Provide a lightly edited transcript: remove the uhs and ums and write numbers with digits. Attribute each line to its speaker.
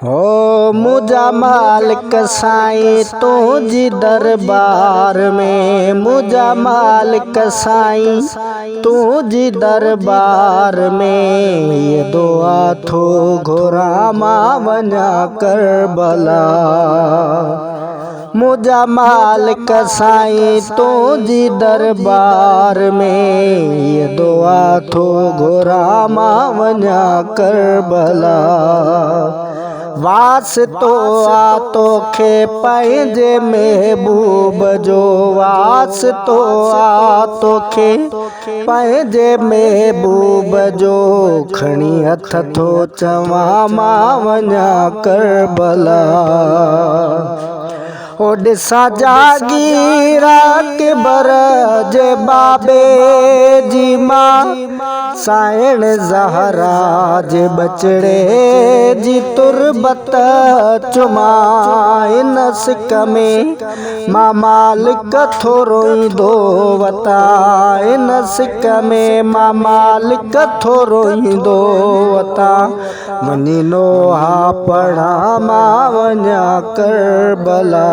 Speaker 1: हो मुझा मालिक साईं तुझी दरबार में, मुझा मालिक साईं तुझी दरबार में, ये दुआ थो घुरा मां वञा करबला। मुझा मालिक साईं तुझी दरबार में, ये दुआ थो घुरा मां वञा करबला। वास्तो आ तोखे पंहिंजे महबूब जो, वास्तो आ तोखे पंहिंजे महबूब जो, खणी हथ थो चवां मां वञा करबला। ओ ॾिसां जागीरा अकबर जे बाबे जी मां, साइण ज़हरा जे बचड़े जी तुरबत चुमां। इन सिक में मां मालिक थो रोईंदो वतां, इन सिक में मां मालिक थो रोईंदो वतां। वञी नोहा पढ़ा मां वञा करबला।